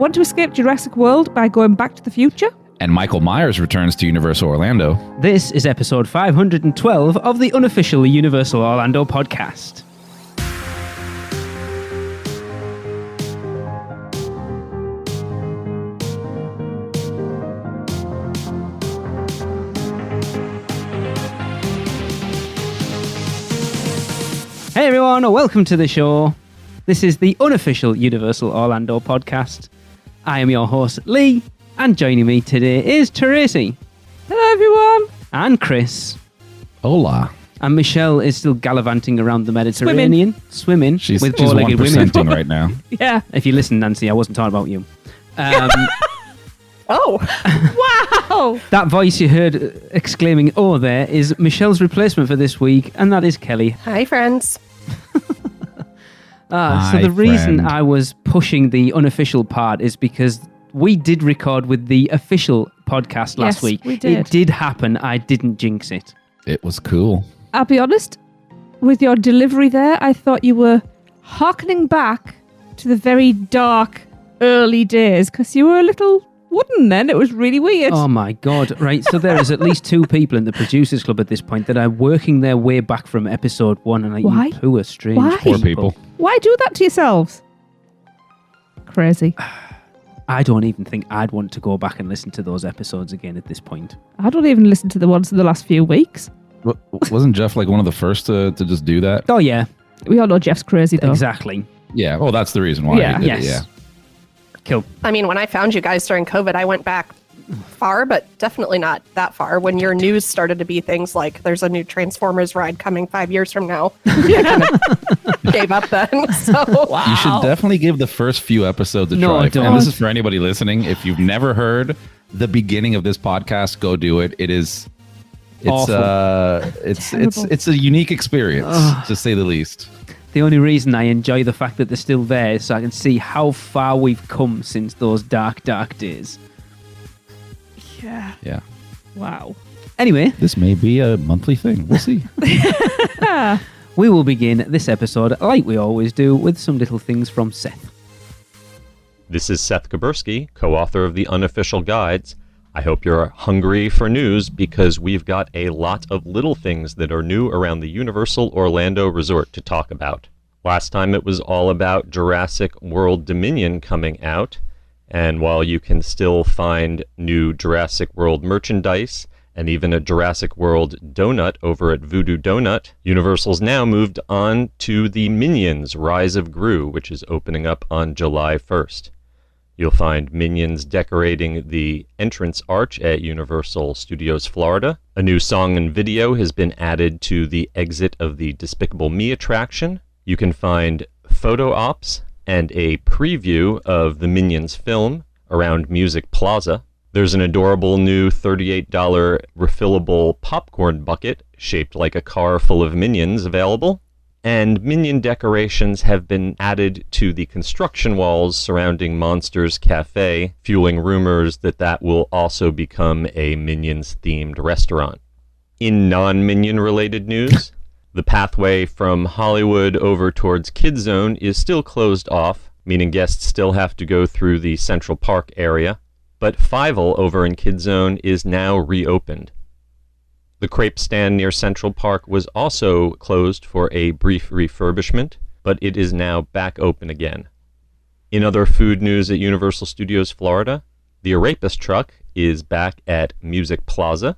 Want to escape Jurassic World by going back to the future? And Michael Myers returns to Universal Orlando. This is episode 512 of the unofficial Universal Orlando podcast. Hey everyone, welcome to the show. This is the unofficial Universal Orlando podcast. I am your host, Lee, and joining me today is Tracy. Hello, everyone. And Chris. Hola. And Michelle is still gallivanting around the Mediterranean, swimming She's with four-legged women. 1%ing right now. Yeah. If you listen, Nancy, I wasn't talking about you. Oh. Wow. That voice you heard exclaiming, "Oh," there is Michelle's replacement for this week, and that is Kelly. Hi, friends. So the reason I was pushing the unofficial part is because we did record with the official podcast last week. We did. It did happen. I didn't jinx it. It was cool. I'll be honest, with your delivery there, I thought you were hearkening back to the very dark early days because you were a little wooden then. It was really weird. Oh my God. Right. So there is at least two people in the Producers Club at this point that are working their way back from episode 1. And Why? You poor, strange Why? Poor people. Why do that to yourselves? Crazy. I don't even think I'd want to go back and listen to those episodes again at this point. I don't even listen to the ones in the last few weeks. Wasn't Jeff like one of the first to just do that? Oh, yeah. We all know Jeff's crazy, though. Exactly. Yeah. Oh, that's the reason why Yeah. he did it. Yes. Yeah. Cool. I mean, when I found you guys during COVID, I went back far, but definitely not that far. When your news started to be things like there's a new Transformers ride coming 5 years from now, I kind of gave up then. So Wow. You should definitely give the first few episodes a No, try. don't. And this is for anybody listening. If you've never heard the beginning of this podcast, go do it. It's Awful. it's a unique experience, to say the least. The only reason I enjoy the fact that they're still there is so I can see how far we've come since those dark, dark days. Yeah. Yeah. Wow. Anyway, This may be a monthly thing. We'll see. we will begin this episode, like we always do, with some little things from Seth. This is Seth Kabursky, co-author of the Unofficial Guides. I hope you're hungry for news because we've got a lot of little things that are new around the Universal Orlando Resort to talk about. Last time it was all about Jurassic World Dominion coming out, and while you can still find new Jurassic World merchandise and even a Jurassic World donut over at Voodoo Donut, Universal's now moved on to the Minions Rise of Gru, which is opening up on July 1st. You'll find Minions decorating the entrance arch at Universal Studios Florida. A new song and video has been added to the exit of the Despicable Me attraction. You can find photo ops and a preview of the Minions film around Music Plaza. There's an adorable new $38 refillable popcorn bucket shaped like a car full of Minions available. And Minion decorations have been added to the construction walls surrounding Monsters Cafe, fueling rumors that that will also become a Minions-themed restaurant. In non-Minion related news, the pathway from Hollywood over towards Kid Zone is still closed off, meaning guests still have to go through the Central Park area, but Fievel over in Kid Zone is now reopened. The crepe stand near Central Park was also closed for a brief refurbishment, but it is now back open again. In other food news at Universal Studios Florida, the Arepas truck is back at Music Plaza.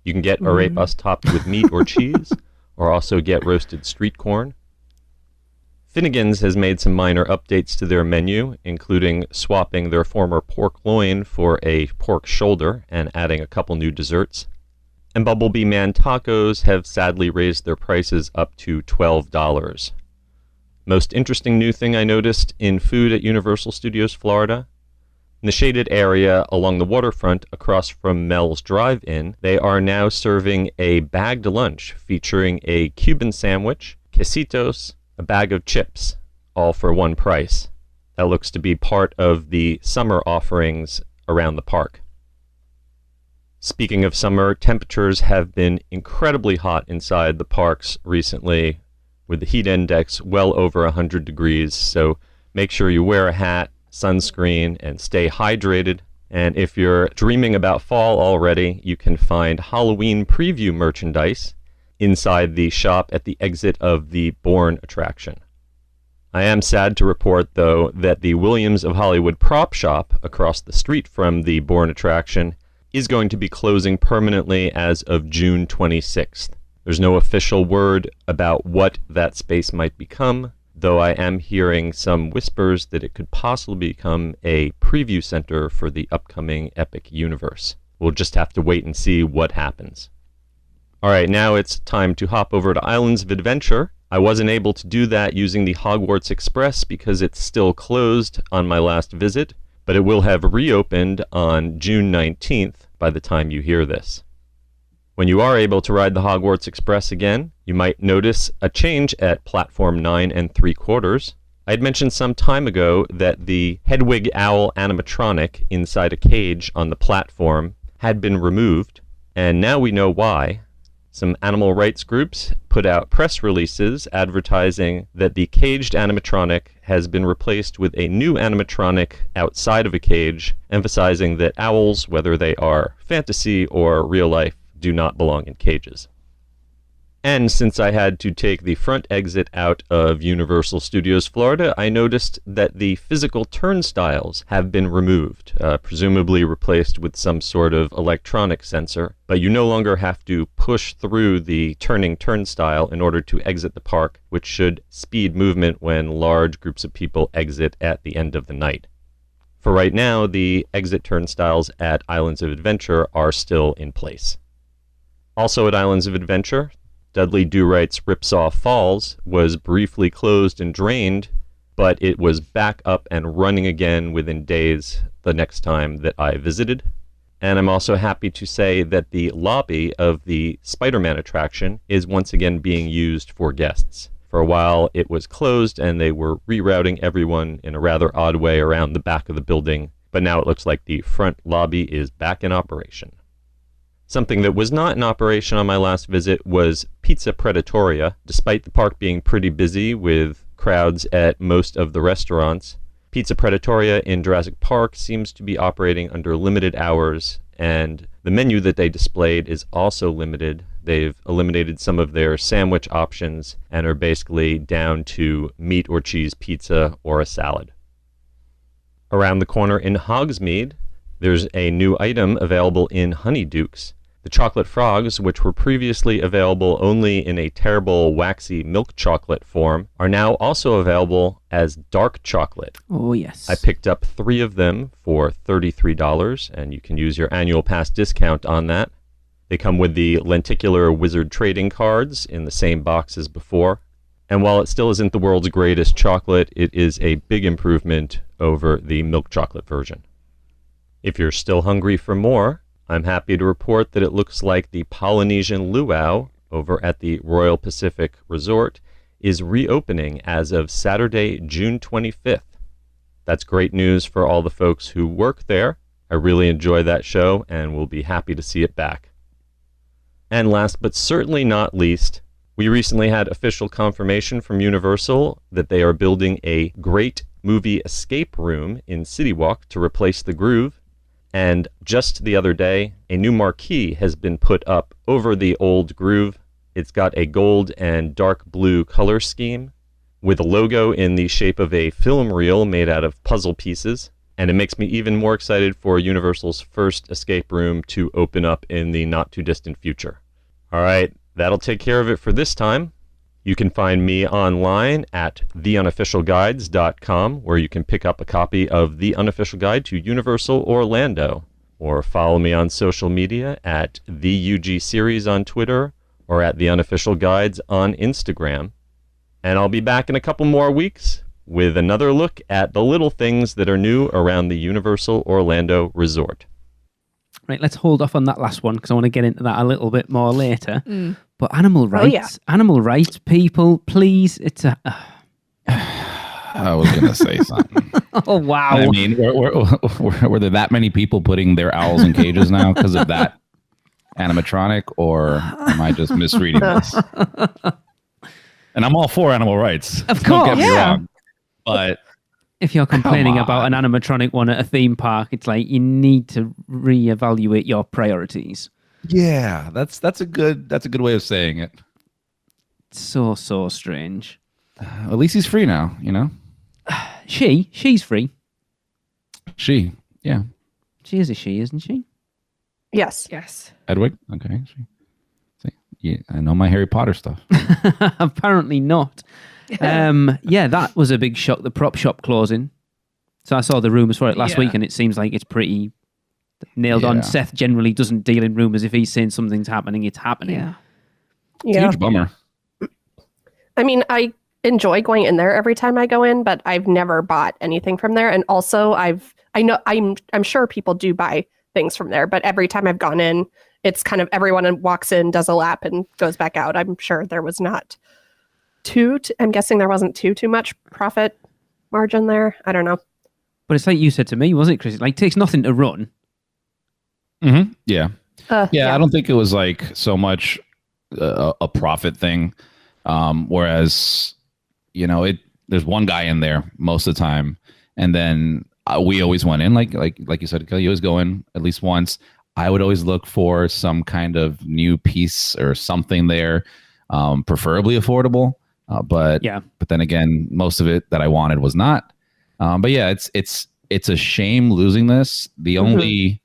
You can get arepas topped with meat or cheese, or also get roasted street corn. Finnegan's has made some minor updates to their menu, including swapping their former pork loin for a pork shoulder and adding a couple new desserts. And Bumblebee Man tacos have sadly raised their prices up to $12. Most interesting new thing I noticed in food at Universal Studios Florida, in the shaded area along the waterfront across from Mel's Drive-In, they are now serving a bagged lunch featuring a Cuban sandwich, quesitos, a bag of chips, all for one price. That looks to be part of the summer offerings around the park. Speaking of summer, temperatures have been incredibly hot inside the parks recently, with the heat index well over 100 degrees, so make sure you wear a hat, sunscreen, and stay hydrated. And if you're dreaming about fall already, you can find Halloween preview merchandise inside the shop at the exit of the Bourne attraction. I am sad to report, though, that the Williams of Hollywood prop shop across the street from the Bourne attraction is going to be closing permanently as of June 26th. There's no official word about what that space might become, though I am hearing some whispers that it could possibly become a preview center for the upcoming Epic universe. We'll just have to wait and see what happens. Alright, now it's time to hop over to Islands of Adventure. I wasn't able to do that using the Hogwarts Express because it's still closed on my last visit, but it will have reopened on June 19th by the time you hear this. When you are able to ride the Hogwarts Express again, you might notice a change at platform 9 3/4. I had mentioned some time ago that the Hedwig Owl animatronic inside a cage on the platform had been removed, and now we know why. Some animal rights groups put out press releases advertising that the caged animatronic has been replaced with a new animatronic outside of a cage, emphasizing that owls, whether they are fantasy or real life, do not belong in cages. And since I had to take the front exit out of Universal Studios Florida, I noticed that the physical turnstiles have been removed, presumably replaced with some sort of electronic sensor, but you no longer have to push through the turning turnstile in order to exit the park, which should speed movement when large groups of people exit at the end of the night. For right now, the exit turnstiles at Islands of Adventure are still in place. Also at Islands of Adventure, Dudley Do-Right's Ripsaw Falls was briefly closed and drained, but it was back up and running again within days the next time that I visited. And I'm also happy to say that the lobby of the Spider-Man attraction is once again being used for guests. For a while it was closed and they were rerouting everyone in a rather odd way around the back of the building, but now it looks like the front lobby is back in operation. Something that was not in operation on my last visit was Pizza Predatoria. Despite the park being pretty busy with crowds at most of the restaurants, Pizza Predatoria in Jurassic Park seems to be operating under limited hours, and the menu that they displayed is also limited. They've eliminated some of their sandwich options and are basically down to meat or cheese pizza or a salad. Around the corner in Hogsmeade, there's a new item available in Honeydukes. The chocolate frogs, which were previously available only in a terrible waxy milk chocolate form, are now also available as dark chocolate. Oh, yes. I picked up 3 of them for $33, and you can use your annual pass discount on that. They come with the lenticular wizard trading cards in the same box as before. And while it still isn't the world's greatest chocolate, it is a big improvement over the milk chocolate version. If you're still hungry for more, I'm happy to report that it looks like the Polynesian Luau over at the Royal Pacific Resort is reopening as of Saturday, June 25th. That's great news for all the folks who work there. I really enjoy that show and will be happy to see it back. And last but certainly not least, we recently had official confirmation from Universal that they are building a great movie escape room in City Walk to replace the Groove. And just the other day, a new marquee has been put up over the old Groove. It's got a gold and dark blue color scheme with a logo in the shape of a film reel made out of puzzle pieces. And it makes me even more excited for Universal's first escape room to open up in the not too distant future. All right, that'll take care of it for this time. You can find me online at theunofficialguides.com, where you can pick up a copy of The Unofficial Guide to Universal Orlando, or follow me on social media at the UG Series on Twitter or at The Unofficial Guides on Instagram. And I'll be back in a couple more weeks with another look at the little things that are new around the Universal Orlando Resort. Right, let's hold off on that last one because I want to get into that a little bit more later. But animal rights, animal rights, people, please, it's a... I was going to say something. Oh, wow. I mean, were there that many people putting their owls in cages now because of that animatronic, or am I just misreading this? And I'm all for animal rights. Of Don't course. get me wrong. But if you're complaining Come about an on. animatronic one at a theme park, it's like you need to reevaluate your priorities. Yeah, that's a good way of saying it. It's so strange. At least he's free now, you know? She's free. She. Yeah. She is a she, isn't she? Yes. Yes. Edwig? Okay. She. See, yeah, I know my Harry Potter stuff. Apparently not. Yeah, that was a big shock. The prop shop closing. So I saw the rumors for it last Yeah. week, and it seems like it's pretty nailed on. Yeah. Seth generally doesn't deal in rumors. If he's saying something's happening, it's happening. Yeah. It's a Yeah. huge bummer. I mean, I enjoy going in there every time I go in, but I've never bought anything from there. And also, I'm sure people do buy things from there, but every time I've gone in, it's kind of everyone walks in, does a lap, and goes back out. I'm sure there was not I'm guessing there wasn't too much profit margin there. I don't know. But it's like you said to me, wasn't it, Chris? It like takes nothing to run. Mm-hmm. Yeah. Yeah. Yeah, I don't think it was like so much a profit thing. Whereas, you know, there's one guy in there most of the time, and then we always went in like you said, you always go in at least once. I would always look for some kind of new piece or something there, preferably affordable. But then again, most of it that I wanted was not. But yeah, it's a shame losing this. The only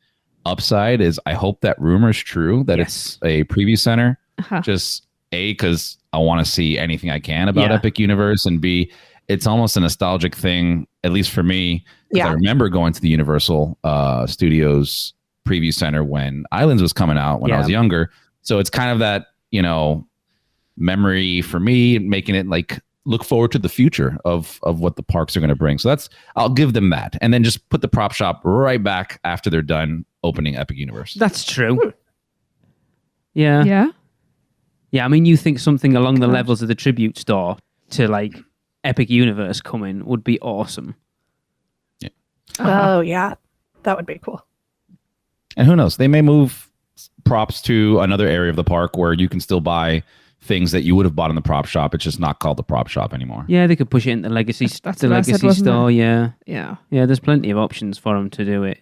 upside is I hope that rumor's true that it's a preview center. Just A, because I want to see anything I can about Epic Universe, and B, it's almost a nostalgic thing, at least for me. I remember going to the Universal Studios preview center when Islands was coming out when I was younger. So it's kind of that, you know, memory for me, making it like look forward to the future of what the parks are going to bring. So I'll give them that, and then just put the prop shop right back after they're done opening Epic Universe. That's true. Yeah. Yeah. Yeah, I mean, you think something along the levels of the tribute store to like Epic Universe coming would be awesome. Yeah. Oh, yeah. That would be cool. And who knows? They may move props to another area of the park where you can still buy things that you would have bought in the prop shop. It's just not called the prop shop anymore. Yeah, they could push it into Legacy, That's the what I said, Legacy wasn't store. it? Yeah. Yeah. Yeah, there's plenty of options for them to do it.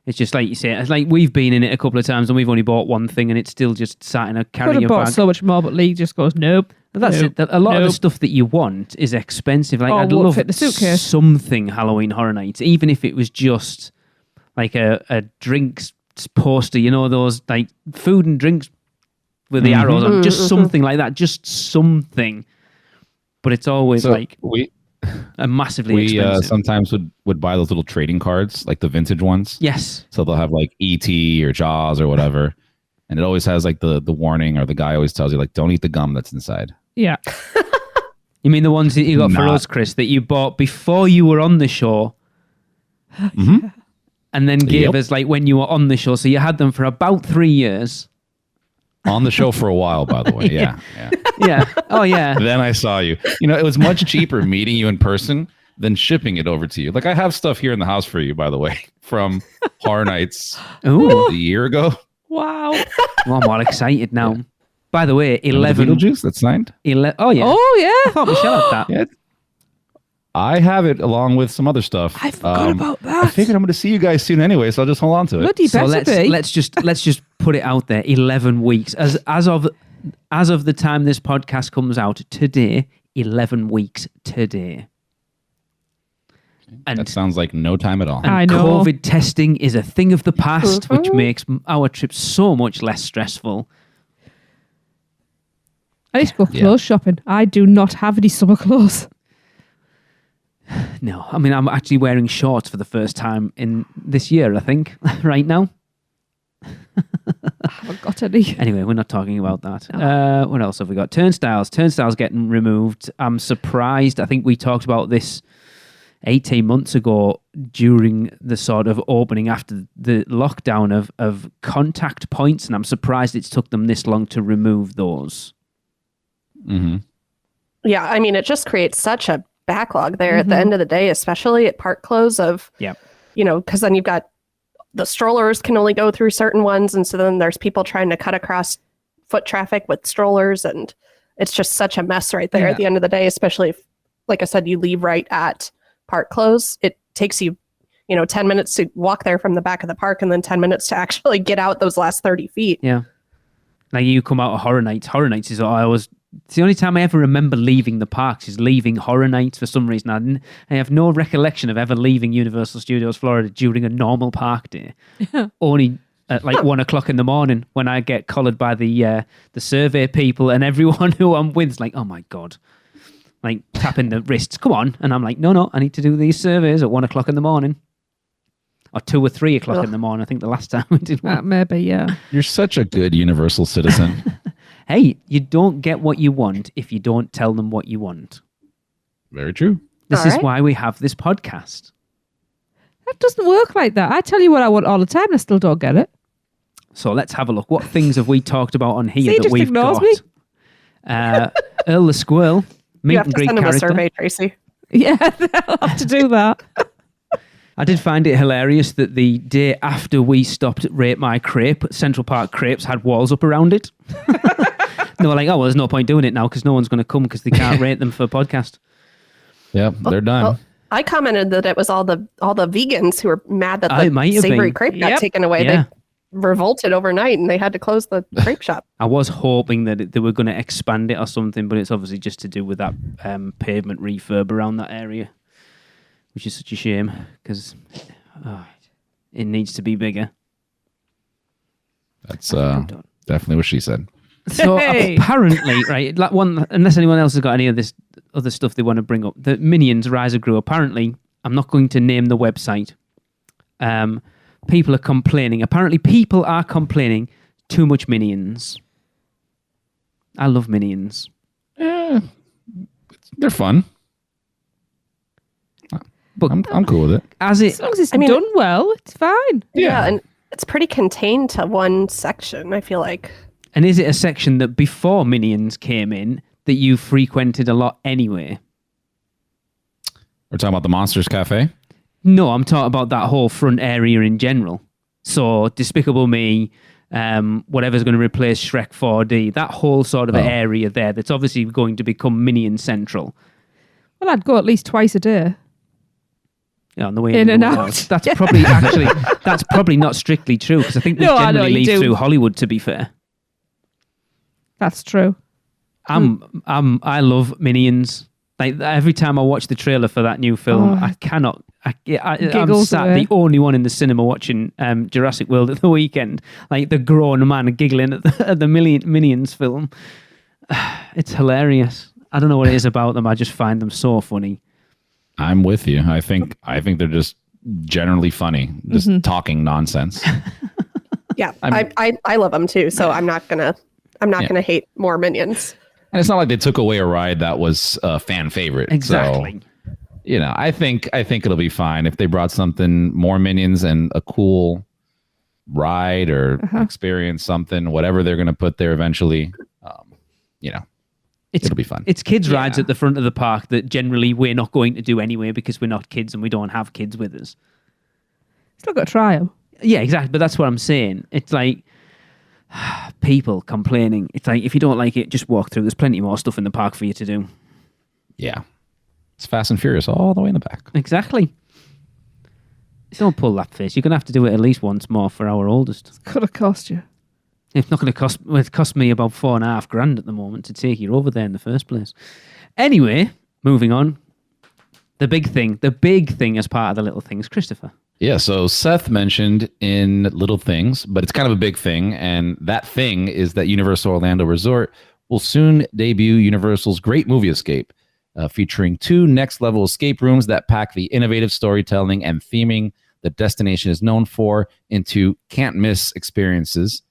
It's just like you say, it's like we've been in it a couple of times and we've only bought one thing and it's still just sat in a Could carrier have bought bag. so much more, but Lee just goes, nope. That's nope, it. A lot of the nope. stuff that you want is expensive. Like Or I'd won't love fit the suitcase. something Halloween Horror Nights, even if it was just like a drinks poster, you know, those like food and drinks with the arrows on, just something like that, just something. But it's always So like we massively expensive. sometimes would buy those little trading cards, like the vintage ones. Yes. So they'll have like E.T. or Jaws or whatever. And it always has like the warning, or the guy always tells you like, don't eat the gum that's inside. Yeah. You mean the ones that you got for Not- us, Chris, that you bought before you were on the show and then gave Yep. us like when you were on the show. So you had them for about 3 years. On the show for a while, by the way. Yeah. Yeah. Oh, yeah. Then I saw you. You know, it was much cheaper meeting you in person than shipping it over to you. Like I have stuff here in the house for you, by the way, from Horror Nights Ooh. a year ago. Wow. Well, I'm all excited now. By the way, Remember the 11. Beetlejuice that's signed. Oh, yeah. Oh, I yeah. thought Michelle had that. Yeah. I have it along with some other stuff. I forgot about that. I figured I'm going to see you guys soon anyway, so I'll just hold on to it. Bloody So better be. let's just put it out there. 11 weeks as of the time this podcast comes out today. 11 weeks today. And, That sounds like no time at all. and I know. COVID testing is a thing of the past, which makes our trip so much less stressful. I need to go clothes shopping. I do not have any summer clothes. No, I mean I'm actually wearing shorts for the first time in this year. I think right now. I haven't got any. Anyway, we're not talking about that. What else have we got? Turnstiles. Turnstiles getting removed. I'm surprised. I think we talked about this 18 months ago during the sort of opening after the lockdown of contact points, and I'm surprised it's took them this long to remove those. Mm-hmm. Yeah, I mean, it just creates such a backlog there at the end of the day, especially at park close of, you know, because then you've got the strollers can only go through certain ones. And so then there's people trying to cut across foot traffic with strollers. And it's just such a mess right there at the end of the day, especially if, like I said, you leave right at park close, it takes you, 10 minutes to walk there from the back of the park and then 10 minutes to actually get out those last 30 feet. Yeah. Like you come out of Horror Nights. Horror Nights is it's the only time I ever remember leaving the parks is leaving Horror Nights for some reason. I have no recollection of ever leaving Universal Studios Florida during a normal park day. Only at like 1 o'clock in the morning when I get collared by the survey people and everyone who I'm with is like, oh my God. Like tapping the wrists, come on. And I'm like, no, I need to do these surveys at 1 o'clock in the morning. Or 2 or 3 o'clock in the morning. I think the last time we did one. Maybe, yeah. You're such a good universal citizen. Hey, you don't get what you want if you don't tell them what you want. Very true. This is why we have this podcast. That doesn't work like that. I tell you what I want all the time and I still don't get it. So let's have a look. What things have we talked about on here See, that just we've ignores got? Earl the Squirrel, meet You have and to greet send him a character. survey, Tracy. Yeah, I'll have to do that. I did find it hilarious that the day after we stopped at Rate My Crepe, Central Park Crepes had walls up around it. They were like, oh, well, there's no point doing it now because no one's going to come because they can't rate them for a podcast. Yep, they're done. Well, I commented that it was all the vegans who were mad that It might the have savory been. crepe got Yep. taken away. Yeah. They revolted overnight and they had to close the crepe shop. I was hoping that they were going to expand it or something, but it's obviously just to do with that pavement refurb around that area, which is such a shame because it needs to be bigger. That's definitely what she said. So Hey. apparently, right, like unless anyone else has got any of this other stuff they want to bring up, the Minions Rise of Gru, apparently, I'm not going to name the website. People are complaining. Apparently, people are complaining too much Minions. I love Minions. They're fun. But I'm cool with it. as As it, long as it's I mean- done well, it's fine. Yeah, and it's pretty contained to one section, I feel like. and is it a section that before Minions came in that you frequented a lot anyway? We're talking about the Monsters Cafe. No, I'm talking about that whole front area in general. So Despicable Me, whatever's going to replace Shrek 4D, that whole sort of area there that's obviously going to become Minion Central. Well, I'd go at least twice a day. Yeah, on the way In and the way out. That's probably that's probably not strictly true because I think we No, I know, generally you leave do. through Hollywood. To be fair, That's true. I love Minions. Like every time I watch the trailer for that new film, Oh. I cannot. I'm Giggles sat away. the only one in the cinema watching Jurassic World at the weekend, like the grown man giggling at the Minions film. It's hilarious. I don't know what it is about them. I just find them so funny. I'm with you. I think they're just generally funny, just talking nonsense. Yeah, I love them too, so I'm not gonna hate more Minions. And it's not like they took away a ride that was a fan favorite. Exactly. So, I think it'll be fine if they brought something more Minions and a cool ride or experience something, whatever they're going to put there eventually. It'll be fun. It's kids' rides at the front of the park that generally we're not going to do anyway because we're not kids and we don't have kids with us. Still got to try them. Yeah, exactly. But that's what I'm saying. It's like people complaining. It's like if you don't like it, just walk through. There's plenty more stuff in the park for you to do. Yeah. It's Fast and Furious all the way in the back. Exactly. Don't pull that face. You're going to have to do it at least once more for our oldest. Could have cost you. It's not going to cost. Well, it cost me about $4,500 at the moment to take you over there in the first place. Anyway, moving on. The big thing as part of the little things, Christopher. Yeah, so Seth mentioned in Little Things, but it's kind of a big thing, and that thing is that Universal Orlando Resort will soon debut Universal's Great Movie Escape, featuring 2 next-level escape rooms that pack the innovative storytelling and theming the destination is known for into can't-miss experiences,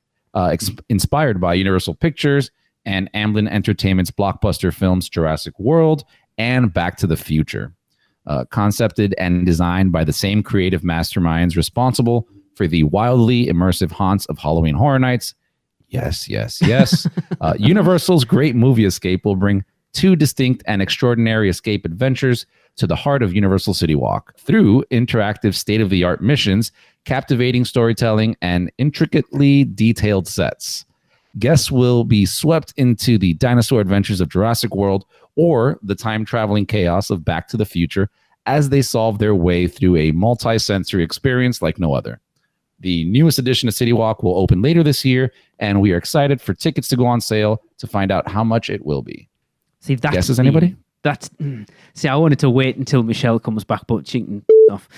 inspired by Universal Pictures and Amblin Entertainment's blockbuster films Jurassic World and Back to the Future. Concepted and designed by the same creative masterminds responsible for the wildly immersive haunts of Halloween Horror Nights. Yes. Universal's Great Movie Escape will bring 2 distinct and extraordinary escape adventures to the heart of Universal City Walk through interactive state-of-the-art missions, captivating storytelling, and intricately detailed sets. Guests will be swept into the dinosaur adventures of Jurassic World or the time-traveling chaos of Back to the Future as they solve their way through a multi-sensory experience like no other. The newest edition of City Walk will open later this year, and we are excited for tickets to go on sale to find out how much it will be. See, that's Guesses, anybody? See, I wanted to wait until Michelle comes back, but she can off.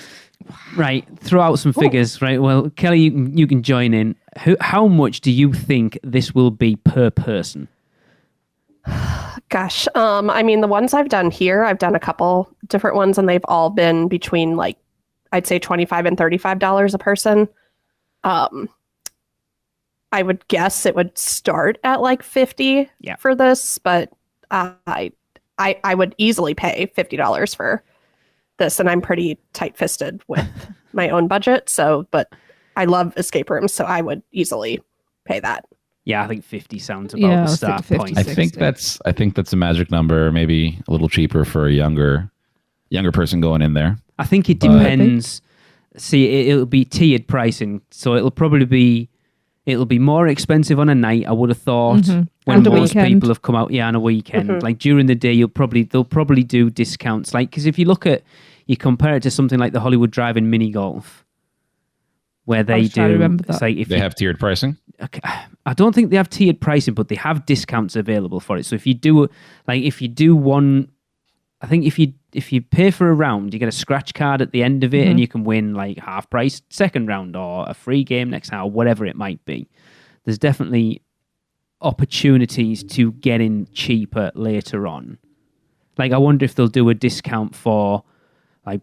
Right, throw out some figures. Right, well, Kelly, you can join in. How much do you think this will be per person? Gosh, I mean, the ones I've done here, I've done a couple different ones, and they've all been between like, I'd say $25 and $35 a person. I would guess it would start at like 50 for this, but I would easily pay $50 for this, and I'm pretty tight-fisted with my own budget. So, but I love escape rooms, so I would easily pay that. Yeah, I think 50 sounds about the start 50, point. 60. I think that's a magic number. Maybe a little cheaper for a younger person going in there. I think it depends. See, it'll be tiered pricing, so it'll be more expensive on a night, I would have thought, when most people have come out. Yeah, on a weekend. Like during the day, they'll probably do discounts. Like, because if you compare it to something like the Hollywood Drive-In mini golf, where they do, it's like if they have tiered pricing. Okay, I don't think they have tiered pricing, but they have discounts available for it. So if you do one, I think if you pay for a round, you get a scratch card at the end of it, and you can win like half price second round or a free game next hour, whatever it might be. There's definitely opportunities to get in cheaper later on. Like, I wonder if they'll do a discount for like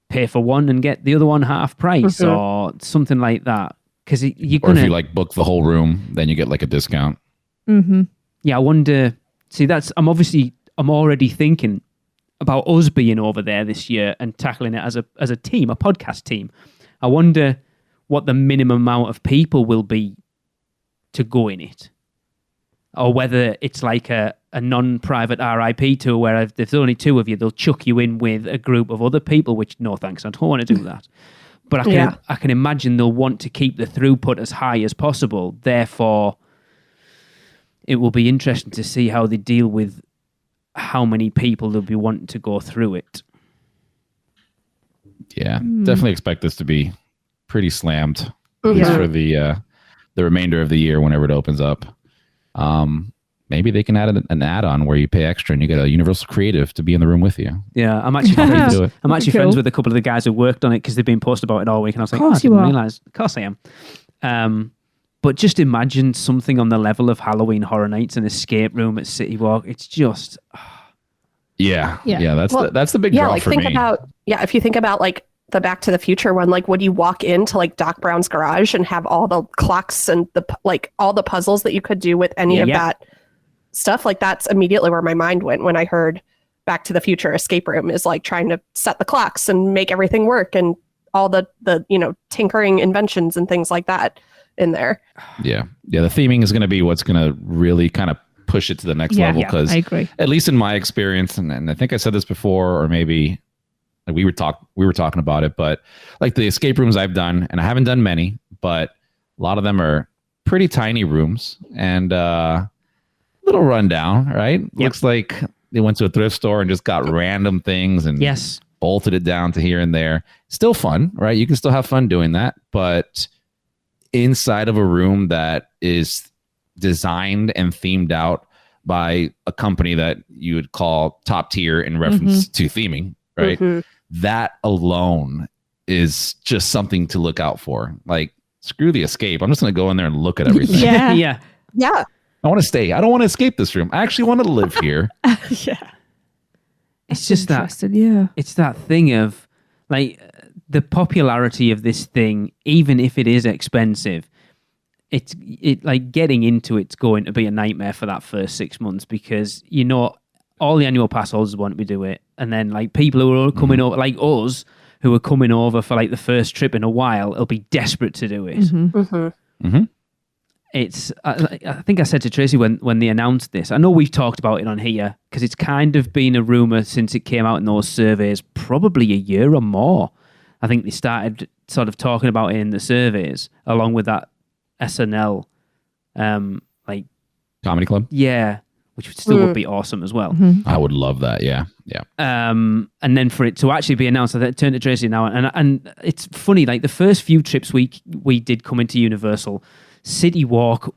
pay for one and get the other one half price or something like that. Because you're or if you like book the whole room, then you get like a discount. Yeah, I wonder. See, I'm already thinking about us being over there this year and tackling it as a team, a podcast team. I wonder what the minimum amount of people will be to go in it, or whether it's like a non-private RIP tour where if there's only two of you, they'll chuck you in with a group of other people. Which, no thanks, I don't want to do that. But I can imagine they'll want to keep the throughput as high as possible. Therefore, it will be interesting to see how they deal with how many people they'll be wanting to go through it. Yeah, definitely expect this to be pretty slammed at least for the remainder of the year whenever it opens up. Maybe they can add an add-on where you pay extra and you get a Universal Creative to be in the room with you. Yeah, I'm actually friends with a couple of the guys who worked on it because they've been posted about it all week, and I was like, I didn't realize. Of course I am. But just imagine something on the level of Halloween Horror Nights and Escape Room at City Walk. It's just... Yeah. That's the big draw like for think me. If you think about like the Back to the Future one, like would you walk into like Doc Brown's garage and have all the clocks and all the puzzles that you could do with any of that stuff? Like that's immediately where my mind went when I heard Back to the Future Escape Room is like trying to set the clocks and make everything work and all the tinkering inventions and things like that in there. Yeah. The theming is going to be what's going to really kind of push it to the next level, because I agree. At least in my experience, and I think I said this before, or maybe we were talking about it, but like the escape rooms I've done, and I haven't done many, but a lot of them are pretty tiny rooms and little rundown, right? Looks like they went to a thrift store and just got random things and bolted it down to here and there. Still fun, right? You can still have fun doing that, but inside of a room that is designed and themed out by a company that you would call top tier in reference to theming, right? That alone is just something to look out for. Like, screw the escape. I'm just going to go in there and look at everything. Yeah. I want to stay. I don't want to escape this room. I actually want to live here. It's just that. It's that thing of like the popularity of this thing, even if it is expensive. It like getting into it's going to be a nightmare for that first 6 months, because all the annual pass holders want to do it, and then like people who are coming over, like us, who are coming over for like the first trip in a while, will be desperate to do it. It's I think I said to Tracy when they announced this, I know we've talked about it on here because it's kind of been a rumor since it came out in those surveys, probably a year or more. I think they started sort of talking about it in the surveys along with that SNL, like Comedy Club. Yeah, which still would be awesome as well. I would love that. Yeah. And then for it to actually be announced, I turned to Tracy now, and it's funny. Like the first few trips we did come into Universal, City Walk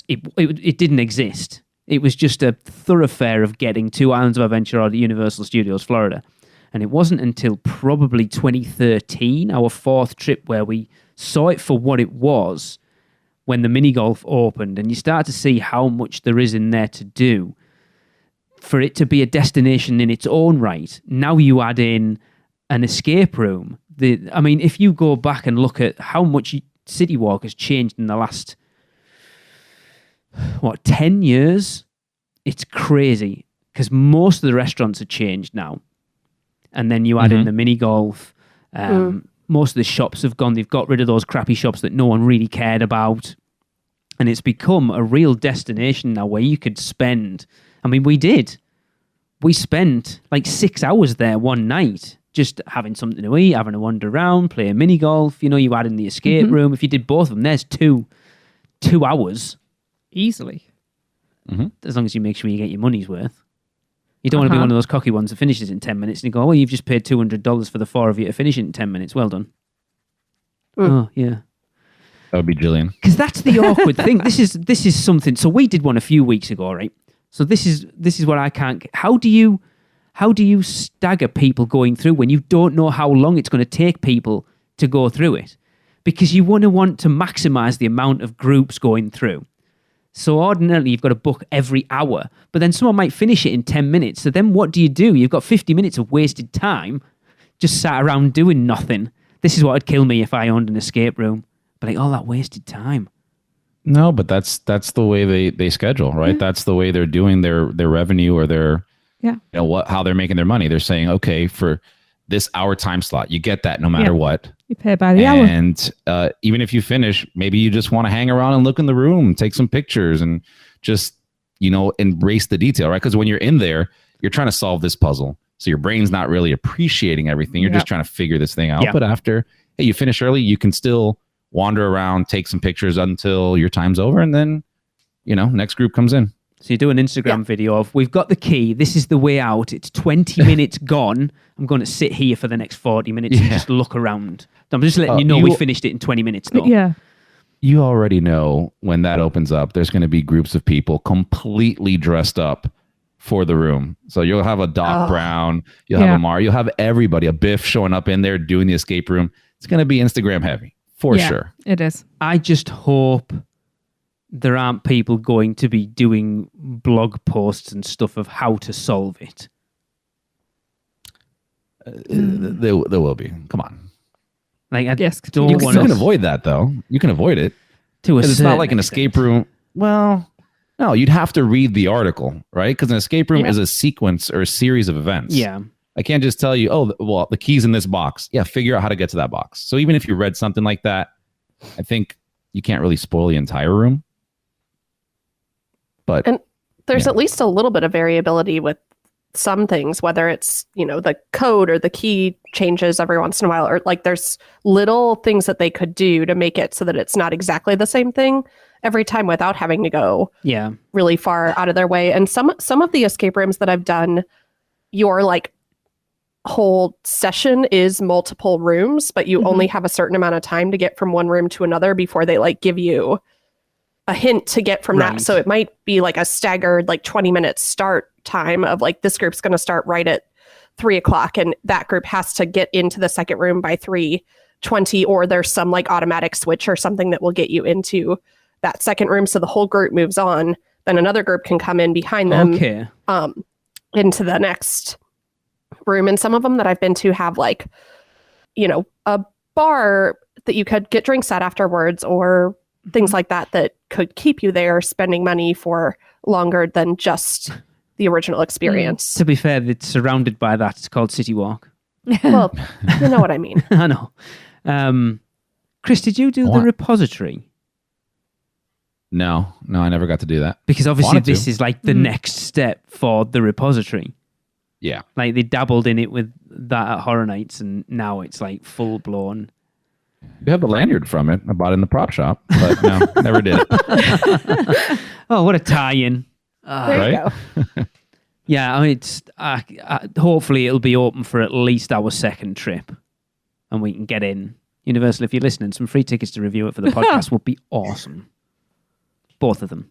it didn't exist. It was just a thoroughfare of getting to Islands of Adventure or Universal Studios Florida. And it wasn't until probably 2013, our fourth trip, where we saw it for what it was when the mini golf opened, and you start to see how much there is in there to do for it to be a destination in its own right. Now you add in an escape room. If you go back and look at how much City Walk has changed in the last 10 years, it's crazy, because most of the restaurants have changed now. And then you add in the mini golf. Most of the shops have gone. They've got rid of those crappy shops that no one really cared about. And it's become a real destination now where you could spend... we did. We spent like 6 hours there one night, just having something to eat, having a wander around, playing mini golf. You add in the escape room. If you did both of them, there's 2 hours. Easily. As long as you make sure you get your money's worth. You don't want to be one of those cocky ones that finishes in 10 minutes and you go, well, you've just paid $200 for the 4 of you to finish it in 10 minutes. Well done. Oh, yeah. That would be Jillian. Because that's the awkward thing. This is something. So we did one a few weeks ago, right? So this is what I can't get. How do you stagger people going through when you don't know how long it's going to take people to go through it? Because you want to maximize the amount of groups going through. So ordinarily, you've got to book every hour, but then someone might finish it in 10 minutes. So then what do? You've got 50 minutes of wasted time just sat around doing nothing. This is what would kill me if I owned an escape room. But like all that wasted time. No, but that's the way they schedule, right? That's the way they're doing their revenue or their how they're making their money. They're saying, okay, for this hour time slot, you get that no matter what. You pay by the hour. And even if you finish, maybe you just want to hang around and look in the room, take some pictures, and just, embrace the detail, right? Because when you're in there, you're trying to solve this puzzle. So your brain's not really appreciating everything. You're just trying to figure this thing out. But after you finish early, you can still wander around, take some pictures until your time's over, and then, next group comes in. So you do an Instagram video of, we've got the key, this is the way out, it's 20 minutes gone, I'm going to sit here for the next 40 minutes and just look around. I'm just letting you know we finished it in 20 minutes though. Yeah. You already know when that opens up, there's going to be groups of people completely dressed up for the room. So you'll have a Doc Brown, you'll have a Mar, you'll have everybody, a Biff showing up in there doing the escape room. It's going to be Instagram heavy, for sure. It is. I just hope there aren't people going to be doing blog posts and stuff of how to solve it. There will be. Come on. Like, I Yes, don't You want can avoid that, though. You can avoid it. to a It's not certain like an extent. escape room. Well, no, you'd have to read the article, right? Because an escape room is a sequence or a series of events. Yeah. I can't just tell you, the key's in this box. Yeah, figure out how to get to that box. So even if you read something like that, I think you can't really spoil the entire room. But And there's at least a little bit of variability with some things, whether it's, the code or the key changes every once in a while, or like there's little things that they could do to make it so that it's not exactly the same thing every time without having to go really far out of their way. And some of the escape rooms that I've done, your like whole session is multiple rooms, but you only have a certain amount of time to get from one room to another before they like give you a hint to get from that. So it might be like a staggered like 20 minute start time of like this group's going to start right at 3:00 and that group has to get into the second room by 3:20, or there's some like automatic switch or something that will get you into that second room. So the whole group moves on. Then another group can come in behind them into the next room. And some of them that I've been to have like, a bar that you could get drinks at afterwards or things like that that could keep you there spending money for longer than just the original experience. To be fair, it's surrounded by that. It's called City Walk. Well, you know what I mean. I know. Chris, did you do the repository? no, I never got to do that. Because obviously Wanted this to. is like the next step for the repository. Yeah. Like they dabbled in it with that at Horror Nights, and now it's like full blown. You have the lanyard from it. I bought it in the prop shop, but no, never did it. Oh, what a tie-in. There you go. Yeah, I mean, it's hopefully it'll be open for at least our second trip, and we can get in. Universal, if you're listening, some free tickets to review it for the podcast would be awesome. Both of them.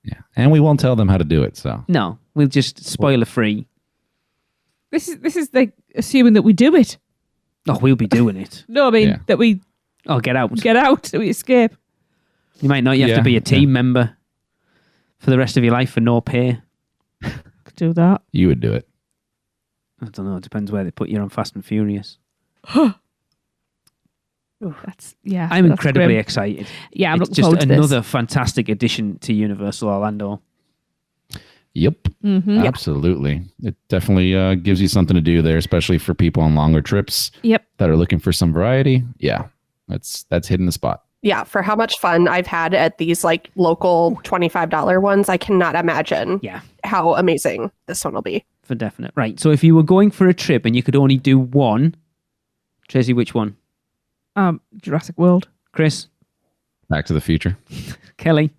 Yeah, and we won't tell them how to do it. So No, we'll just spoiler free. This is like assuming that we do it. Oh, we'll be doing it. No, I mean Yeah. that we Oh, get out. get out, that we escape. You might not. You have Yeah, to be a team member for the rest of your life for no pay. Could do that. you would do it. I don't know. It depends where they put you on Fast and Furious. That's yeah. I'm that's incredibly grim. excited. Yeah, I'm It's looking just forward to another this. fantastic addition to Universal Orlando. Yep, Mm-hmm. absolutely. It definitely gives you something to do there, especially for people on longer trips Yep. that are looking for some variety. Yeah, that's hitting the spot. Yeah, for how much fun I've had at these like local $25 ones, I cannot imagine Yeah, how amazing this one will be. for definite. Right. So if you were going for a trip and you could only do one, Tracy, which one? Jurassic World. Chris, Back to the Future. Kelly.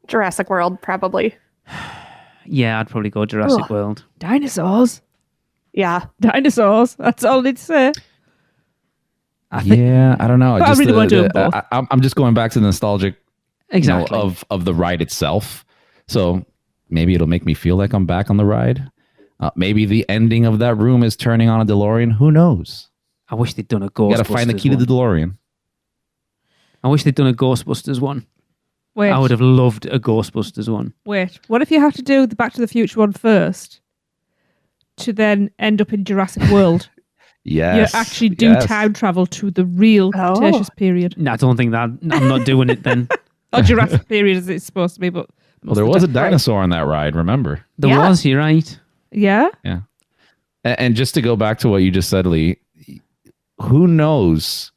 Jurassic World, probably. Yeah, I'd probably go Jurassic Ugh. World. Dinosaurs. Yeah. Dinosaurs. That's all I need to say. I think Yeah, I don't know. But I really want to do them both. I'm just going back to the nostalgic exactly. of the ride itself. So maybe it'll make me feel like I'm back on the ride. Maybe the ending of that room is turning on a DeLorean. Who knows? I wish they'd done a You Ghostbusters got to find the key to one. the DeLorean. I wish they'd done a Ghostbusters one. Wait. I would have loved a Ghostbusters one. Wait. What if you have to do the Back to the Future one first, to then end up in Jurassic World? Yes. You actually do yes. time travel to the real Oh. Cretaceous period, No, I don't think that. I'm not doing it then. or Jurassic period as it's supposed to be. But Well, there was a dinosaur on that ride, remember? There Yeah. was, you're right. yeah. Yeah. And just to go back to what you just said, Lee, who knows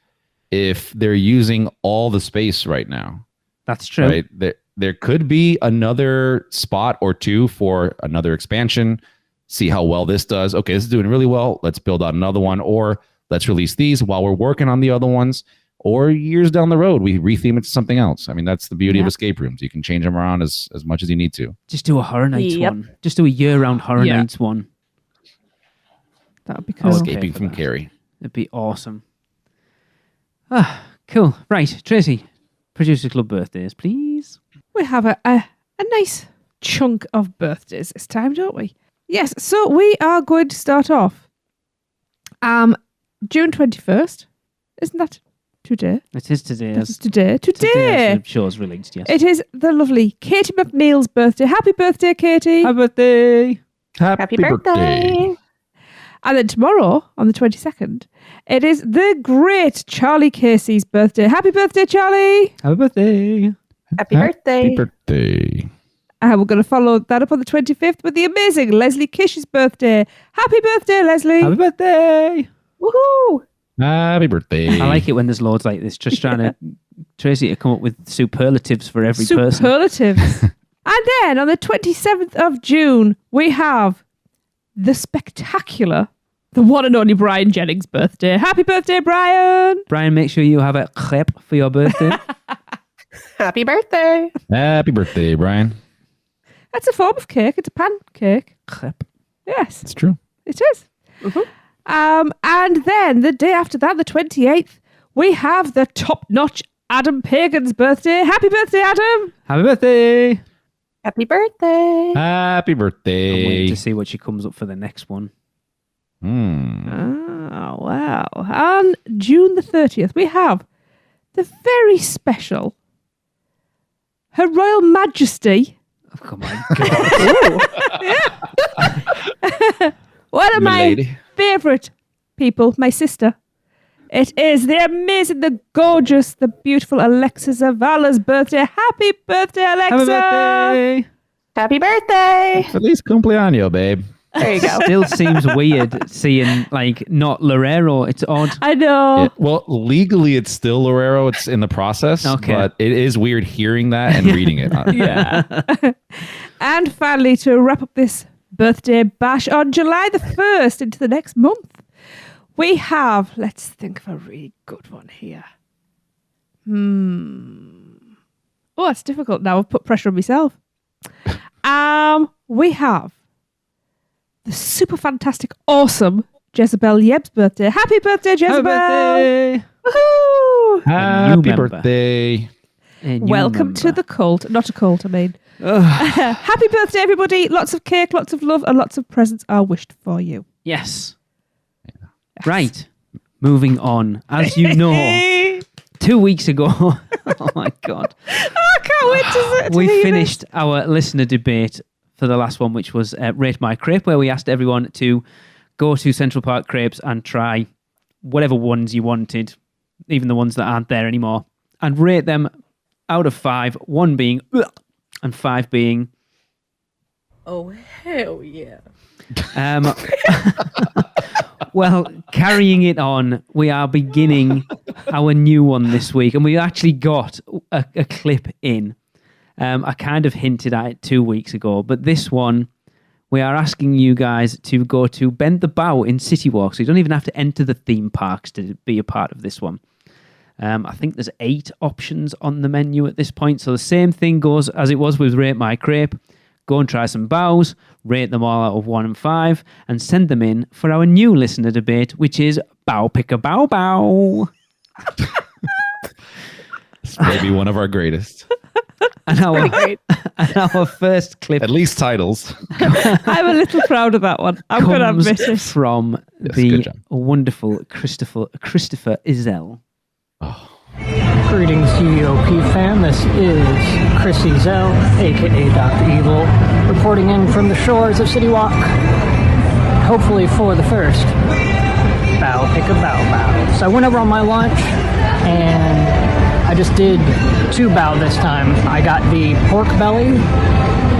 if they're using all the space right now? That's true. Right? There could be another spot or two for another expansion. See how well this does. Okay, this is doing really well. Let's build out another one, or let's release these while we're working on the other ones. Or years down the road, we retheme it to something else. I mean, that's the beauty of Yeah. escape rooms. You can change them around as much as you need to. Just do a Horror Nights Yep. one. Just do a year-round Horror Yeah. Nights one. That would be I cool. would okay Escaping for from that. Carrie. It'd be awesome. Ah, cool. Right, Tracy. Producer Club birthdays, please. We have a nice chunk of birthdays this time, don't we? Yes. So we are going to start off. June 21st. Isn't that today? It is today. That is today. Today. The show's released, yes. It is the lovely Katie McNeil's birthday. Happy birthday, Katie. Happy birthday. Happy birthday. And then tomorrow, on the 22nd, it is the great Charlie Casey's birthday. Happy birthday, Charlie. Happy birthday. Happy birthday. Happy birthday. We're going to follow that up on the 25th with the amazing Leslie Kish's birthday. Happy birthday, Leslie. Happy birthday. Woohoo! Happy birthday. I like it when there's loads like this, just trying to Tracy to come up with superlatives for every person. Superlatives. And then on the 27th of June, we have the spectacular, the one and only Brian Jennings' birthday. Happy birthday, Brian. Brian, make sure you have a crepe for your birthday. Happy birthday. Happy birthday, Brian. That's a form of cake. It's a pancake. Crepe. Yes, It's true. it is. And then the day after that, the 28th, we have the top-notch Adam Pagan's birthday. Happy birthday, Adam. Happy birthday. Happy birthday. Happy I'm birthday. waiting to see what she comes up for the next one. Oh, wow. On June the 30th, we have the very special Her Royal Majesty, Oh my God. one of my Milady. favourite people, my sister. It is the amazing, the gorgeous, the beautiful Alexa Zavala's birthday. Happy birthday, Alexa! Happy birthday. Happy birthday. Feliz cumpleaños, babe. There you go. Still seems weird seeing like not Lorero. It's odd. I know. Yeah, well, legally, it's still Lorero. It's in the process. Okay. But it is weird hearing that and reading it. Yeah. And finally, to wrap up this birthday bash on July the 1st into the next month, we have, let's think of a really good one here. Oh, it's difficult now. I've put pressure on myself. We have the super fantastic, awesome Jezebel Yeb's birthday. Happy birthday, Jezebel! Happy birthday! Woohoo! Happy member. birthday. A new Welcome to member. the cult. Not a cult, I mean. Happy birthday, everybody. Lots of cake, lots of love, and lots of presents are wished for you. Yes. Right. Moving on. As you know, 2 weeks ago, oh my God, I can't wait to we hear finished our listener debate for the last one, which was Rate My Crepe, where we asked everyone to go to Central Park Crepes and try whatever ones you wanted, even the ones that aren't there anymore, and rate them out of 5, 1 being ugh, and 5 being Oh, hell yeah. Well, carrying it on, we are beginning our new one this week, and we actually got a clip in. I kind of hinted at it 2 weeks ago, but this one, we are asking you guys to go to Bend the Bow in City Walk, so you don't even have to enter the theme parks to be a part of this one. I think there's 8 options on the menu at this point, so the same thing goes as it was with Rate My Crepe. Go and try some bows, rate them all out of 1 and 5, and send them in for our new listener debate, which is Bow Pick a Bow Bow. This may be one of our greatest. And our first clip At least titles. I'm a little proud of that one. I'm going to comes admit it. from Yes, the good job. wonderful Christopher Izell. Greetings, UUOP fan. This is Chris Ezel, aka Dr. Evil, reporting in from the shores of City Walk, hopefully for the first Bow Pick a Bow Bow. So I went over on my lunch and I just did 2 bow this time. I got the pork belly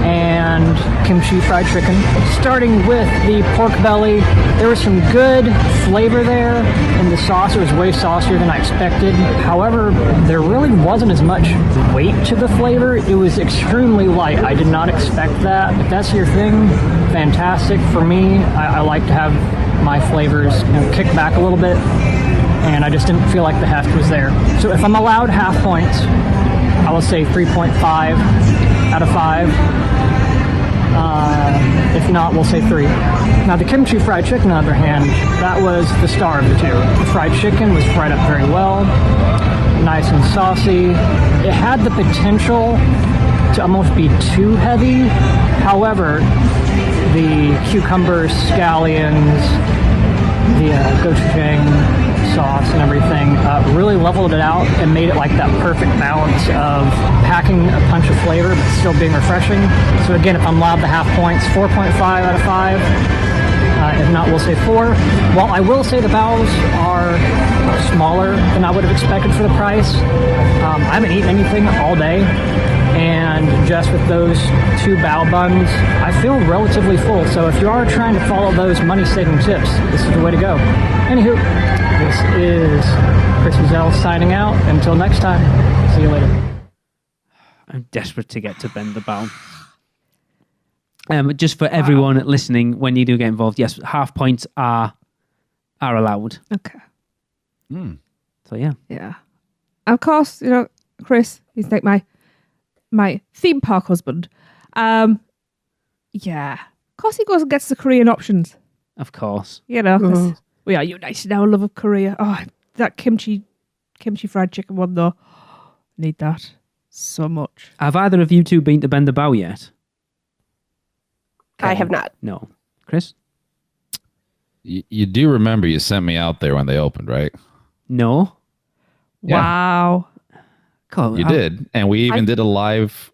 and kimchi fried chicken. Starting with the pork belly, there was some good flavor there in the sauce. It was way saucier than I expected. However, there really wasn't as much weight to the flavor. It was extremely light. I did not expect that. If that's your thing, fantastic. For me, I like to have my flavors kick back a little bit, and I just didn't feel like the heft was there. So if I'm allowed half points, I will say 3.5 out of 5. If not, we'll say 3. Now, the kimchi fried chicken, on the other hand, that was the star of the 2. The fried chicken was fried up very well, nice and saucy. It had the potential to almost be too heavy. However, the cucumbers, scallions, the gochujang sauce and everything really leveled it out and made it like that perfect balance of packing a punch of flavor but still being refreshing. So again, if I'm allowed the half points, 4.5 out of 5. If not, we'll say 4. While I will say the bows are smaller than I would have expected for the price, I haven't eaten anything all day, and just with those 2 bow buns, I feel relatively full. So if you are trying to follow those money-saving tips, this is the way to go. Anywho, this is Chris Ezel signing out. Until next time, see you later. I'm desperate to get to Bend the Bow. Just for everyone listening, when you do get involved, yes, half points are allowed. Okay. So yeah. Yeah. Of course, Chris, he's like my theme park husband. Yeah. Of course he goes and gets the Korean options. Of course. 'Cause we are united in our love of Korea. Oh, that kimchi fried chicken one though. Need that so much. Have either of you two been to Bend the Bow yet? I have not. No. Chris? You do remember you sent me out there when they opened, right? No. Yeah. Wow. God, You did. And we even did a live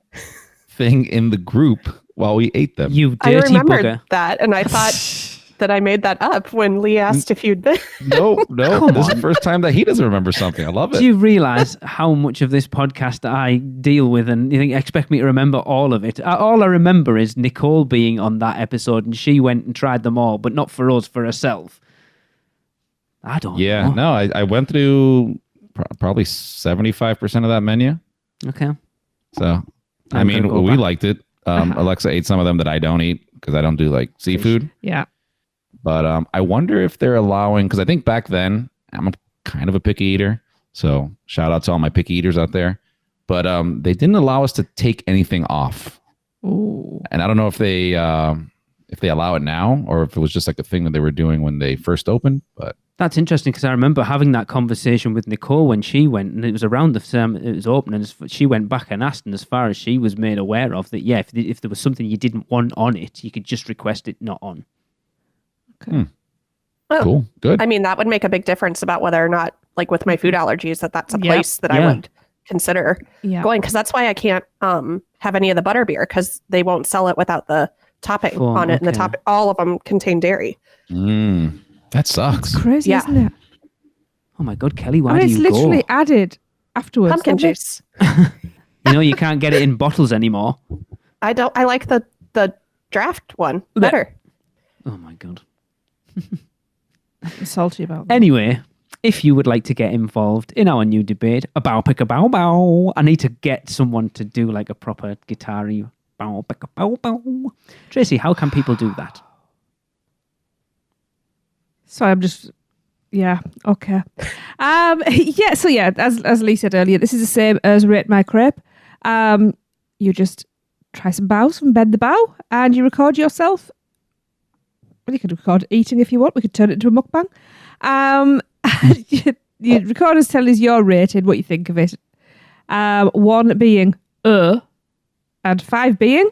thing in the group while we ate them. You I dirty remembered bugger. that, and I thought that I made that up when Lee asked if you'd been. No. Come This is on. the first time that he doesn't remember something. I love it. Do you realize how much of this podcast I deal with, and you think expect me to remember all of it? All I remember is Nicole being on that episode, and she went and tried them all, but not for us, for herself. I don't Yeah, know. no, I went through probably 75% of that menu. Okay. So, I I'm mean, gonna go we back. liked it. Alexa ate some of them that I don't eat because I don't do like seafood. Yeah. But I wonder if they're allowing, because I think back then, I'm kind of a picky eater. So shout out to all my picky eaters out there. But they didn't allow us to take anything off Ooh. And I don't know if they allow it now or if it was just like a thing that they were doing when they first opened. But That's interesting because I remember having that conversation with Nicole when she went, and it was around the time it was open, and she went back and asked, and as far as she was made aware of, that if there was something you didn't want on it, you could just request it not on. Okay. Well, cool, good. I mean, that would make a big difference about whether or not, like with my food allergies, that's a place that I would consider going, because that's why I can't have any of the butter beer, because they won't sell it without the topping on it, and the top, all of them contain dairy. That sucks. It's crazy, isn't it? Oh my God, Kelly, why do it's you literally go? added afterwards. Pumpkin juice. You can't get it in bottles anymore. I like the draft one better. Oh my God. I'm salty about that. Anyway, if you would like to get involved in our new debate, a bow, pick a bow, bow. I need to get someone to do like a proper guitar-y bow, pick a bow, bow. Tracy, how can people do that? So I'm just, okay. So as Lee said earlier, this is the same as Rate My Crepe. You just try some bows from Bend the Bow and you record yourself. Well, you could record eating if you want. We could turn it into a mukbang. You record us, tell us your rating, what you think of it. 1 being, and 5 being,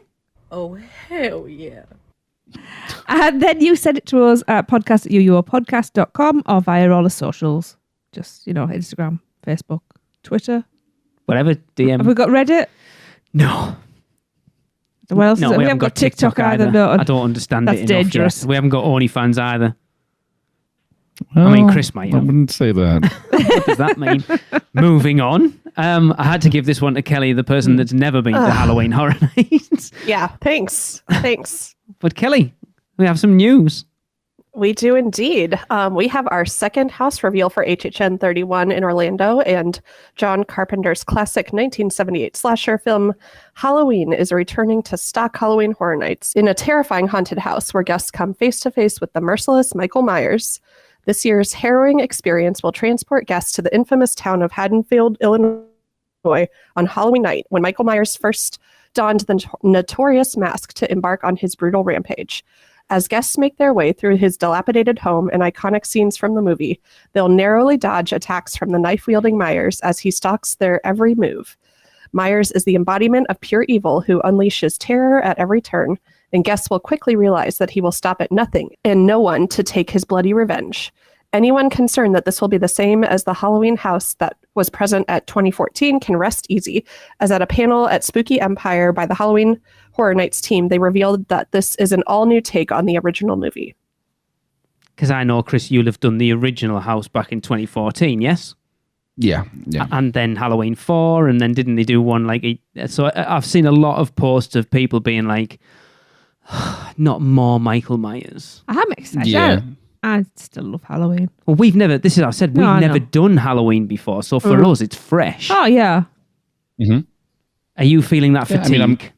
oh, hell yeah. And then you send it to us at podcast@uuopodcast.com or via all the socials. Just, Instagram, Facebook, Twitter. Whatever, DM. Have we got Reddit? No. What else? No, we haven't got TikTok either. No. I don't understand That's it enough dangerous. yet. We haven't got OnlyFans either. Well, I mean, Chris might I have. wouldn't say that. What does that mean? Moving on. I had to give this one to Kelly, the person that's never been to Halloween Horror Nights. Yeah, thanks. But Kelly, we have some news. We do indeed. We have our second house reveal for HHN 31 in Orlando, and John Carpenter's classic 1978 slasher film Halloween is returning to stock Halloween Horror Nights in a terrifying haunted house where guests come face to face with the merciless Michael Myers. This year's harrowing experience will transport guests to the infamous town of Haddonfield, Illinois on Halloween night when Michael Myers first donned the notorious mask to embark on his brutal rampage. As guests make their way through his dilapidated home and iconic scenes from the movie, they'll narrowly dodge attacks from the knife-wielding Myers as he stalks their every move. Myers is the embodiment of pure evil who unleashes terror at every turn, and guests will quickly realize that he will stop at nothing and no one to take his bloody revenge. Anyone concerned that this will be the same as the Halloween house that was present at 2014 can rest easy, as at a panel at Spooky Empire by the Halloween Horror Nights team, they revealed that this is an all-new take on the original movie. Because I know, Chris, you'll have done the original house back in 2014, yes? Yeah. And then Halloween 4, and then didn't they do one like... So I've seen a lot of posts of people being like, not more Michael Myers. I'm excited. Yeah. I still love Halloween. Well, we've never done Halloween before, so for us, it's fresh. Oh, yeah. Mm-hmm. Are you feeling that fatigue?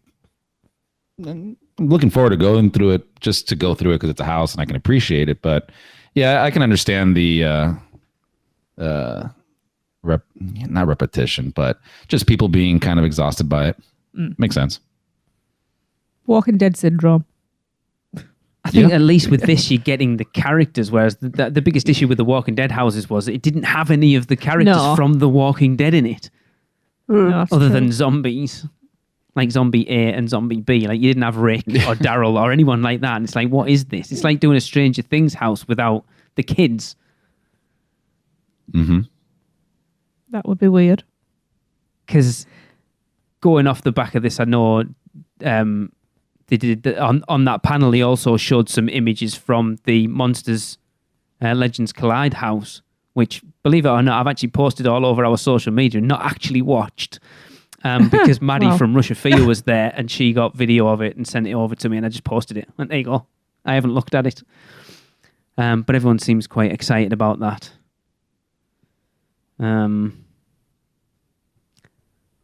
I'm looking forward to going through it, just to go through it because it's a house and I can appreciate it. But yeah, I can understand the not repetition, but just people being kind of exhausted by it. Makes sense. Walking Dead syndrome. I think at least with this, you're getting the characters, whereas the biggest issue with the Walking Dead houses was it didn't have any of the characters from the Walking Dead in it, No, other than zombies, like Zombie A and Zombie B. Like you didn't have Rick or Daryl or anyone like that. And it's like, what is this? It's like doing a Stranger Things house without the kids. Mm-hmm. That would be weird. Because going off the back of this, I know they did on that panel. He also showed some images from the Monsters Legends Collide house, which, believe it or not, I've actually posted all over our social media and not actually watched because Maddie from Russia Fear was there and she got video of it and sent it over to me, and I just posted it. And there you go. I haven't looked at it, but everyone seems quite excited about that.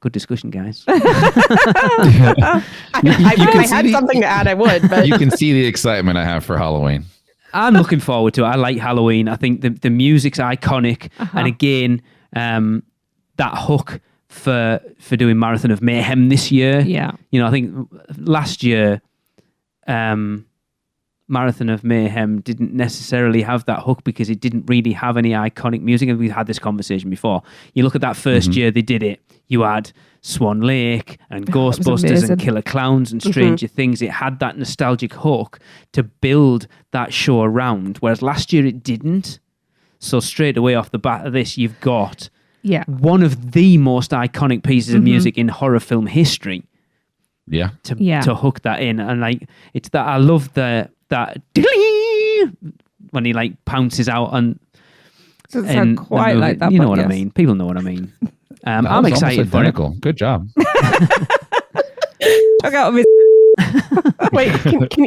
Good discussion, guys. If I had something to add, I would. But You can see the excitement I have for Halloween. I'm looking forward to it. I like Halloween. I think the music's iconic. And again, that hook for doing Marathon of Mayhem this year. Yeah. You know, I think last year, Marathon of Mayhem didn't necessarily have that hook because it didn't really have any iconic music. And we've had this conversation before. You look at that first year they did it, you had Swan Lake and Ghostbusters amazing. and Killer Clowns and Stranger Things. It had that nostalgic hook to build that show around, whereas last year it didn't. So straight away off the bat of this, you've got one of the most iconic pieces of music in horror film history. Yeah. To hook that in. And like, it's that I love that when he like pounces out on. Doesn't sound quite like that. You know but what yes. I mean. People know what I mean. That I'm was excited almost for it. identical. Good job. Took out of his Wait,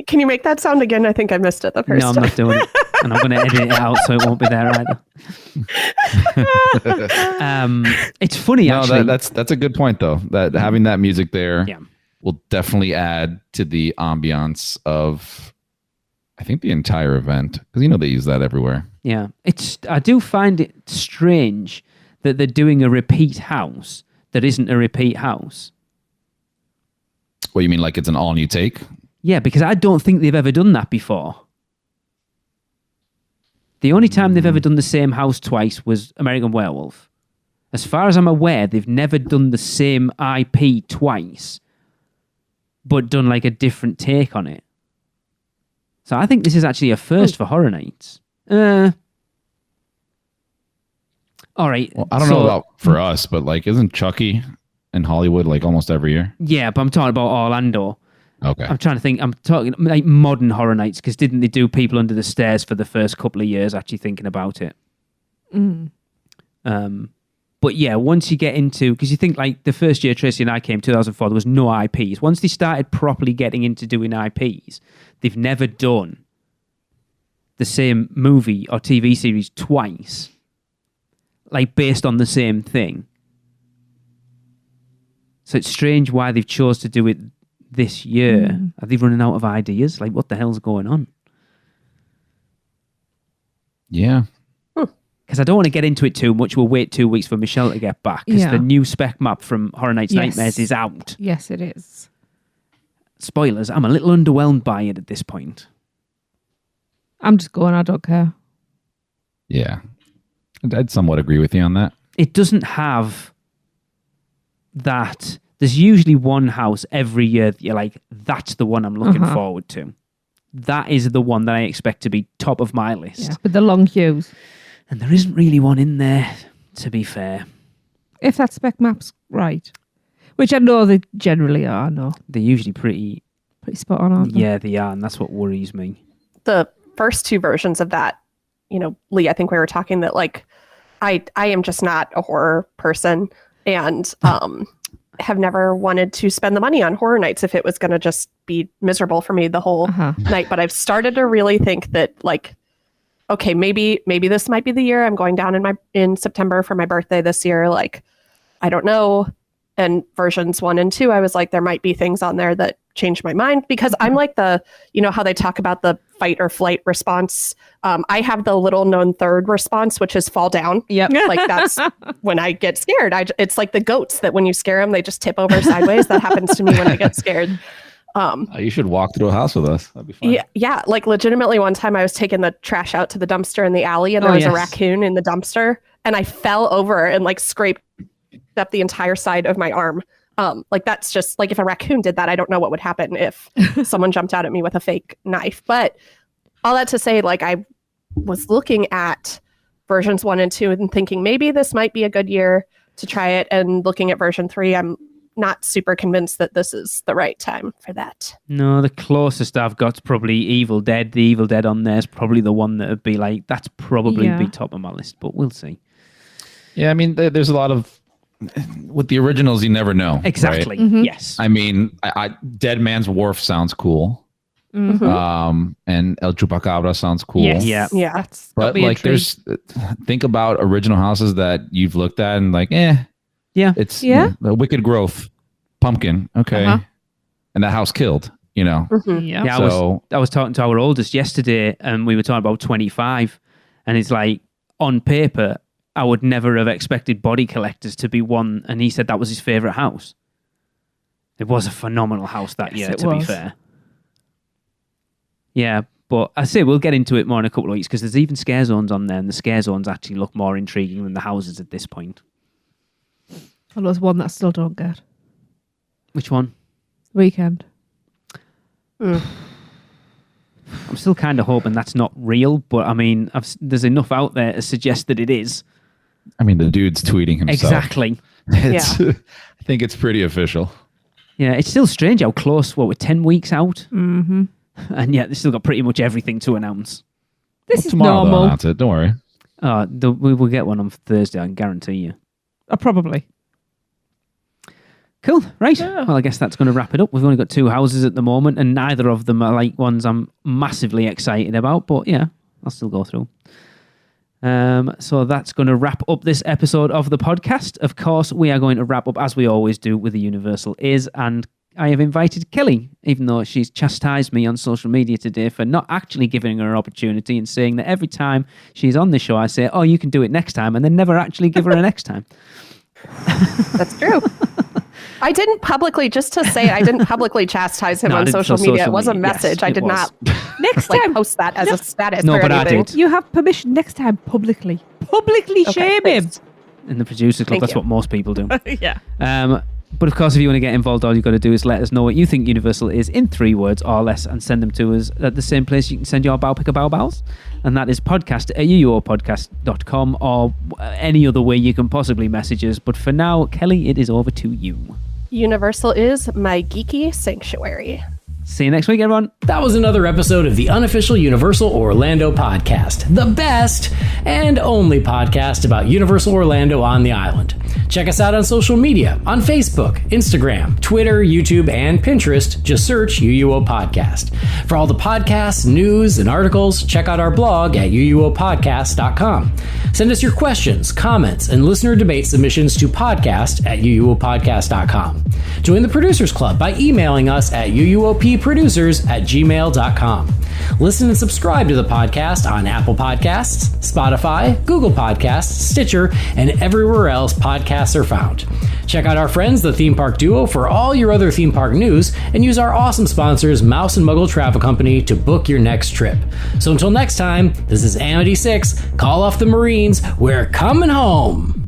can you make that sound again? I think I missed it the first No, I'm time. not doing it. And I'm going to edit it out so it won't be there either. It's funny, No, actually. that's a good point though. That having that music there Yeah. will definitely add to the ambiance of, I think, the entire event, because you know they use that everywhere. Yeah. I do find it strange that they're doing a repeat house that isn't a repeat house. What you mean, like it's an all new take? Yeah, because I don't think they've ever done that before. The only time they've ever done the same house twice was American Werewolf. As far as I'm aware, they've never done the same IP twice, but done like a different take on it. So I think this is actually a first for Horror Nights. All right. Well, I don't know about for us, but like, isn't Chucky in Hollywood like almost every year? Yeah, but I'm talking about Orlando. Okay. I'm trying to think. I'm talking like modern Horror Nights, because didn't they do People Under the Stairs for the first couple of years? Actually thinking about it. But yeah, once you get into, because you think like the first year Tracy and I came, 2004, there was no IPs. Once they started properly getting into doing IPs, they've never done the same movie or TV series twice, like based on the same thing. So it's strange why they've chose to do it this year. Are they running out of ideas? Like, what the hell's going on? Yeah. Because I don't want to get into it too much. We'll wait 2 weeks for Michelle to get back, because the new spec map from Horror Nights Nightmares is out. Yes, it is. Spoilers, I'm a little underwhelmed by it at this point. I'm just going, I don't care. Yeah. I'd somewhat agree with you on that. It doesn't have that. There's usually one house every year that you're like, that's the one I'm looking forward to. That is the one that I expect to be top of my list. Yeah, with the long queues. And there isn't really one in there, to be fair. If that spec map's right. Which I know they generally are, no. They're usually pretty Spot on, aren't they? Yeah, they are, and that's what worries me. The first two versions of that, you know, Lee, I think we were talking that like I am just not a horror person, and have never wanted to spend the money on Horror Nights if it was going to just be miserable for me the whole night. But I've started to really think that like, okay, maybe this might be the year. I'm going down in September for my birthday this year. Like, I don't know. And versions 1 and 2, I was like, there might be things on there that changed my mind, because I'm like you know how they talk about the fight or flight response. I have the little known third response, which is fall down. Yep. Like that's when I get scared. It's like the goats that when you scare them, they just tip over sideways. That happens to me when I get scared. You should walk through a house with us. That'd be fun. Yeah. Like legitimately one time I was taking the trash out to the dumpster in the alley, and there was a raccoon in the dumpster, and I fell over and like scraped up the entire side of my arm. Like that's just like, if a raccoon did that, I don't know what would happen if someone jumped out at me with a fake knife. But all that to say, like, I was looking at versions 1 and 2 and thinking maybe this might be a good year to try it. And looking at version 3, I'm not super convinced that this is the right time for that. No, the closest I've got's probably Evil Dead. The Evil Dead on there is probably the one that would be like, that's probably be top of my list, but we'll see. Yeah, I mean, there's a lot of, with the originals, you never know. Exactly. Right? Yes. I mean, Dead Man's Wharf sounds cool. And El Chupacabra sounds cool. Yes. Yeah. That's But like, think about original houses that you've looked at and like, it's the Wicked Growth, Pumpkin, okay, and that house killed, you know. Yeah. So I was talking to our oldest yesterday, and we were talking about 25, and it's like, on paper, I would never have expected Body Collectors to be one, and he said that was his favourite house. It was a phenomenal house that year, to be fair. Yeah, but I say we'll get into it more in a couple of weeks because there's even scare zones on there, and the scare zones actually look more intriguing than the houses at this point. Well, there's one that I still don't get. Which one? Weekend. I'm still kind of hoping that's not real, but I mean, there's enough out there to suggest that it is. I mean, the dude's tweeting himself. Exactly. I think it's pretty official. Yeah, it's still strange how close, we're 10 weeks out? Mm-hmm. And yet they've still got pretty much everything to announce. This is tomorrow normal. They'll announce it. Don't worry. We will get one on Thursday, I can guarantee you. Probably. Cool, right. Yeah. Well, I guess that's going to wrap it up. We've only got 2 houses at the moment, and neither of them are like ones I'm massively excited about, but yeah, I'll still go through. So that's going to wrap up this episode of the podcast. Of course, we are going to wrap up, as we always do, with the Universal Is, and I have invited Kelly, even though she's chastised me on social media today for not actually giving her an opportunity and saying that every time she's on the show, I say, oh, you can do it next time, and then never actually give her a next time. That's true. I didn't publicly chastise him on social media. It was a message. Yes, I did not Next time, post that as a status. No, or but anything. I did. you have permission next time publicly shame him. thanks. In the Producer Club, Thank that's you. what most people do. Yeah. But of course, if you want to get involved, all you've got to do is let us know what you think Universal is in 3 words or less and send them to us at the same place you can send your bow pick of bow bows. And that is podcast@uuopodcast.com or any other way you can possibly message us. But for now, Kelly, it is over to you. Universal is my geeky sanctuary. See you next week, everyone. That was another episode of the unofficial Universal Orlando podcast, the best and only podcast about Universal Orlando on the island. Check us out on social media, on Facebook, Instagram, Twitter, YouTube, and Pinterest. Just search UUO Podcast. For all the podcasts, news, and articles, check out our blog at uuopodcast.com. Send us your questions, comments, and listener debate submissions to podcast@uuopodcast.com. Join the Producers Club by emailing us at uuopproducers@gmail.com. Listen and subscribe to the podcast on Apple Podcasts, Spotify, Google Podcasts, Stitcher, and everywhere else podcasts are found. Check out our friends, the Theme Park Duo, for all your other theme park news, and use our awesome sponsors, Mouse and Muggle Travel Company, to book your next trip. So until next time, this is Amity 6. Call off the Marines. We're coming home.